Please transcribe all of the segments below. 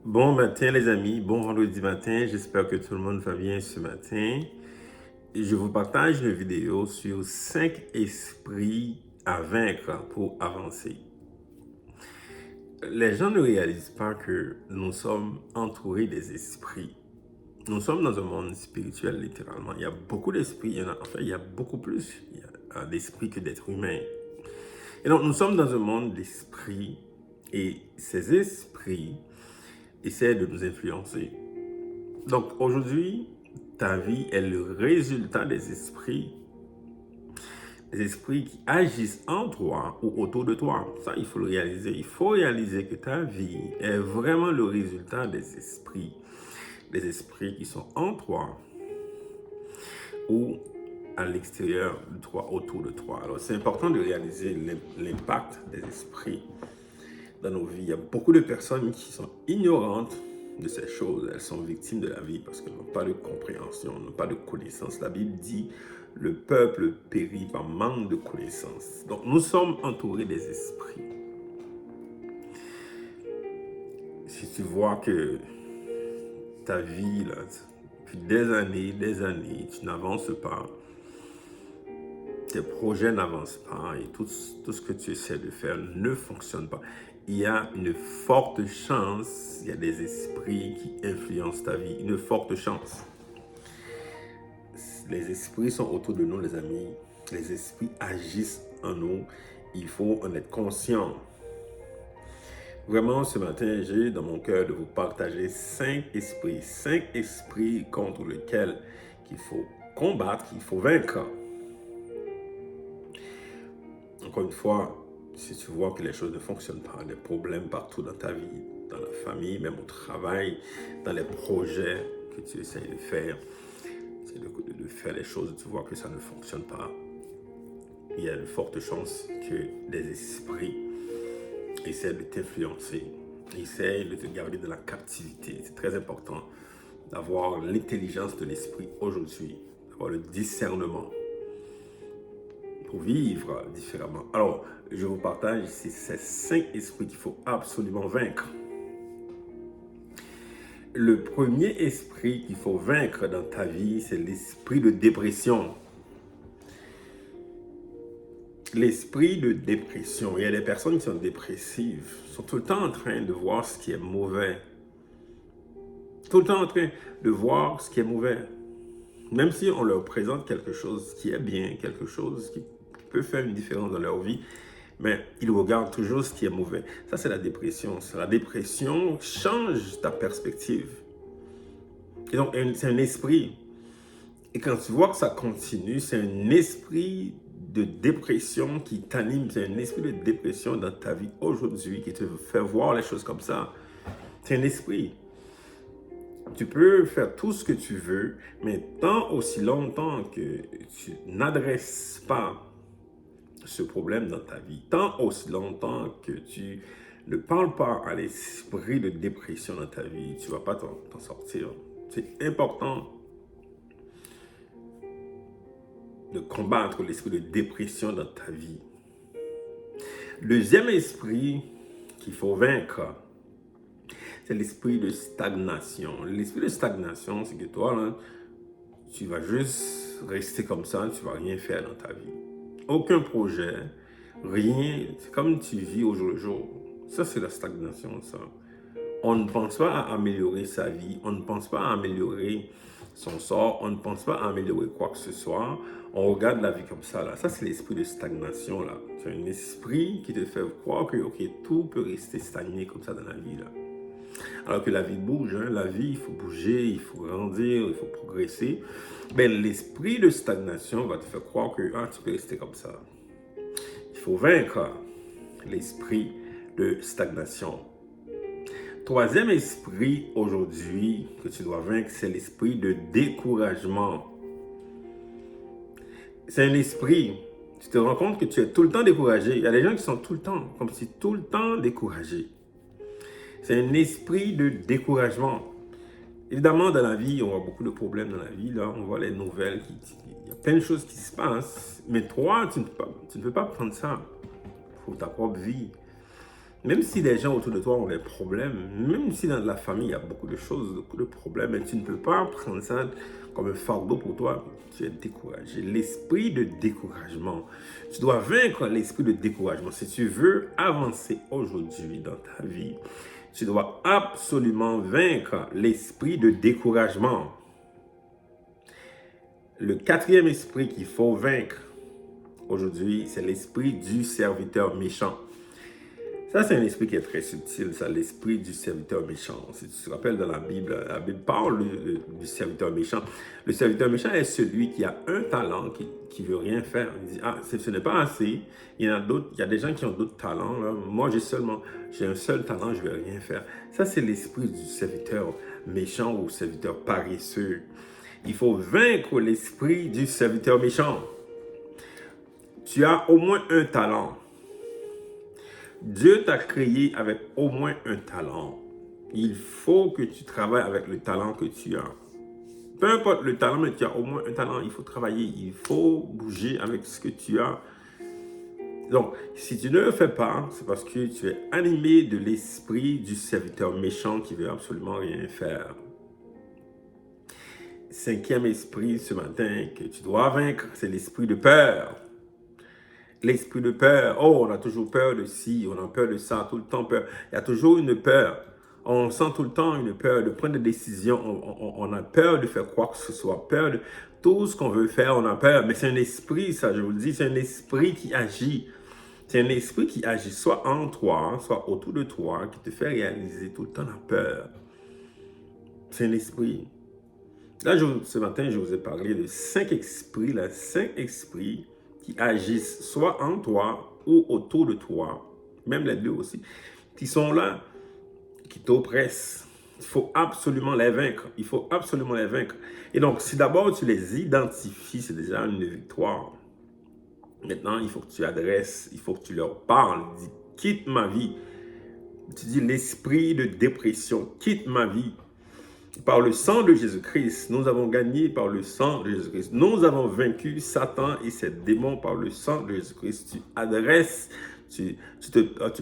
Bon matin les amis, bon vendredi matin, j'espère que tout le monde va bien ce matin. Et je vous partage une vidéo sur 5 esprits à vaincre pour avancer. Les gens ne réalisent pas que nous sommes entourés des esprits. Nous sommes dans un monde spirituel littéralement. Il y a beaucoup d'esprits, il y a beaucoup plus d'esprits que d'êtres humains. Et donc nous sommes dans un monde d'esprits et ces esprits essaient de nous influencer. Donc aujourd'hui, ta vie est le résultat des esprits qui agissent en toi ou autour de toi. Ça, il faut le réaliser. Il faut réaliser que ta vie est vraiment le résultat des esprits qui sont en toi ou à l'extérieur de toi, autour de toi. Alors, c'est important de réaliser l'impact des esprits dans nos vies. Il y a beaucoup de personnes qui sont ignorantes de ces choses. Elles sont victimes de la vie parce qu'elles n'ont pas de compréhension, n'ont pas de connaissance. La Bible dit le peuple périt par manque de connaissance. Donc nous sommes entourés des esprits. Si tu vois que ta vie, là, depuis des années, tu n'avances pas, tes projets n'avancent pas et tout ce que tu essaies de faire ne fonctionne pas. Il y a une forte chance, il y a des esprits qui influencent ta vie, une forte chance. Les esprits sont autour de nous, les amis. Les esprits agissent en nous. Il faut en être conscient. Vraiment, ce matin, j'ai dans mon cœur de vous partager 5 esprits contre lesquels il faut combattre, qu'il faut vaincre. Encore une fois, si tu vois que les choses ne fonctionnent pas, des problèmes partout dans ta vie, dans la famille, même au travail, dans les projets que tu essayes de faire, de faire les choses, tu vois que ça ne fonctionne pas, il y a une forte chance que des esprits essaient de t'influencer, essaient de te garder dans la captivité. C'est très important d'avoir l'intelligence de l'esprit aujourd'hui, d'avoir le discernement pour vivre différemment. Alors, je vous partage ici ces 5 esprits qu'il faut absolument vaincre. Le premier esprit qu'il faut vaincre dans ta vie, c'est l'esprit de dépression. L'esprit de dépression. Il y a des personnes qui sont dépressives, sont tout le temps en train de voir ce qui est mauvais. Tout le temps en train de voir ce qui est mauvais. Même si on leur présente quelque chose qui est bien, quelque chose qui peut faire une différence dans leur vie, mais ils regardent toujours ce qui est mauvais. Ça, c'est la dépression. La dépression change ta perspective. Et donc, c'est un esprit. Et quand tu vois que ça continue, c'est un esprit de dépression qui t'anime. C'est un esprit de dépression dans ta vie aujourd'hui qui te fait voir les choses comme ça. C'est un esprit. Tu peux faire tout ce que tu veux, mais tant aussi longtemps que tu n'adresses pas ce problème dans ta vie, tant aussi longtemps que tu ne parles pas à l'esprit de dépression dans ta vie, tu ne vas pas t'en sortir. C'est important de combattre l'esprit de dépression dans ta vie. Deuxième esprit qu'il faut vaincre, c'est l'esprit de stagnation. L'esprit de stagnation, c'est que toi, là, tu vas juste rester comme ça, tu ne vas rien faire dans ta vie. Aucun projet, rien. C'est comme tu vis au jour le jour. Ça, c'est la stagnation, ça. On ne pense pas à améliorer sa vie, on ne pense pas à améliorer son sort, on ne pense pas à améliorer quoi que ce soit. On regarde la vie comme ça, là. Ça, c'est l'esprit de stagnation, là. C'est un esprit qui te fait croire que, OK, tout peut rester stagné comme ça dans la vie, là. Alors que la vie bouge, hein? La vie, il faut bouger, il faut grandir, il faut progresser. Ben, l'esprit de stagnation va te faire croire que tu peux rester comme ça. Il faut vaincre l'esprit de stagnation. Troisième esprit aujourd'hui que tu dois vaincre, c'est l'esprit de découragement. C'est un esprit, tu te rends compte que tu es tout le temps découragé. Il y a des gens qui sont tout le temps, comme si tout le temps découragés. C'est un esprit de découragement. Évidemment, dans la vie, on voit beaucoup de problèmes dans la vie. Là, on voit les nouvelles. Il y a plein de choses qui se passent. Mais toi, tu ne peux pas prendre ça pour ta propre vie. Même si les gens autour de toi ont des problèmes, même si dans la famille il y a beaucoup de choses, beaucoup de problèmes, et tu ne peux pas prendre ça comme un fardeau pour toi, tu es découragé. L'esprit de découragement, tu dois vaincre l'esprit de découragement. Si tu veux avancer aujourd'hui dans ta vie, tu dois absolument vaincre l'esprit de découragement. Le quatrième esprit qu'il faut vaincre aujourd'hui, c'est l'esprit du serviteur méchant. Ça, c'est un esprit qui est très subtil, ça, l'esprit du serviteur méchant. Si tu te rappelles dans la Bible parle du serviteur méchant. Le serviteur méchant est celui qui a un talent, qui veut rien faire. Il dit, ah, ce n'est pas assez. Il y en a d'autres, il y a des gens qui ont d'autres talents. Là. Moi, j'ai un seul talent, je ne vais rien faire. Ça, c'est l'esprit du serviteur méchant ou serviteur paresseux. Il faut vaincre l'esprit du serviteur méchant. Tu as au moins un talent. Dieu t'a créé avec au moins un talent. Il faut que tu travailles avec le talent que tu as. Peu importe le talent, mais tu as au moins un talent. Il faut travailler, il faut bouger avec ce que tu as. Donc, si tu ne le fais pas, c'est parce que tu es animé de l'esprit du serviteur méchant qui veut absolument rien faire. Cinquième esprit ce matin que tu dois vaincre, c'est l'esprit de peur. L'esprit de peur. Oh, on a toujours peur de ci, on a peur de ça, tout le temps peur. Il y a toujours une peur. On sent tout le temps une peur de prendre des décisions. On a peur de faire quoi que ce soit. Peur de tout ce qu'on veut faire, on a peur. Mais c'est un esprit, ça, je vous le dis, c'est un esprit qui agit. C'est un esprit qui agit soit en toi, soit autour de toi, qui te fait réaliser tout le temps la peur. C'est un esprit. Là, ce matin, je vous ai parlé de 5 esprits, là, 5 esprits qui agissent soit en toi ou autour de toi, même les deux aussi, qui sont là, qui t'oppressent. Il faut absolument les vaincre. Il faut absolument les vaincre. Et donc, si d'abord tu les identifies, c'est déjà une victoire. Maintenant, il faut que tu adresses, il faut que tu leur parles. Dis, quitte ma vie. Tu dis l'esprit de dépression, quitte ma vie. Par le sang de Jésus-Christ, nous avons gagné par le sang de Jésus-Christ. Nous avons vaincu Satan et ses démons par le sang de Jésus-Christ. Tu adresses, tu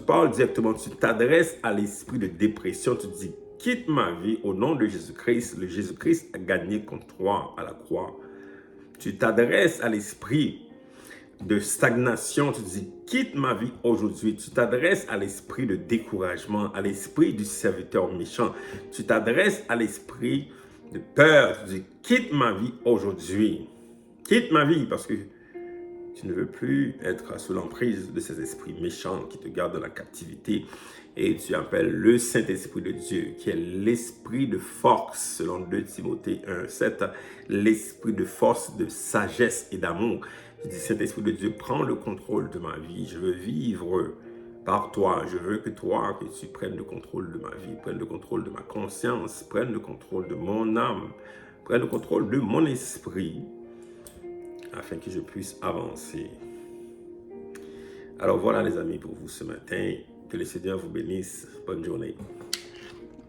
parles directement, tu t'adresses à l'esprit de dépression. Tu dis, quitte ma vie au nom de Jésus-Christ. Le Jésus-Christ a gagné contre toi à la croix. Tu t'adresses à l'esprit de stagnation, tu dis, quitte ma vie aujourd'hui. Tu t'adresses à l'esprit de découragement, à l'esprit du serviteur méchant. Tu t'adresses à l'esprit de peur. Tu dis, quitte ma vie aujourd'hui. Quitte ma vie parce que tu ne veux plus être sous l'emprise de ces esprits méchants qui te gardent dans la captivité. Et tu appelles le Saint-Esprit de Dieu, qui est l'esprit de force, selon 2 Timothée 1:7, l'esprit de force, de sagesse et d'amour. Je dis, Saint-Esprit de Dieu, prends le contrôle de ma vie. Je veux vivre par toi. Je veux que toi, que tu prennes le contrôle de ma vie, prennes le contrôle de ma conscience, prennes le contrôle de mon âme, prennes le contrôle de mon esprit, afin que je puisse avancer. Alors voilà les amis pour vous ce matin. Que le Seigneur vous bénisse. Bonne journée.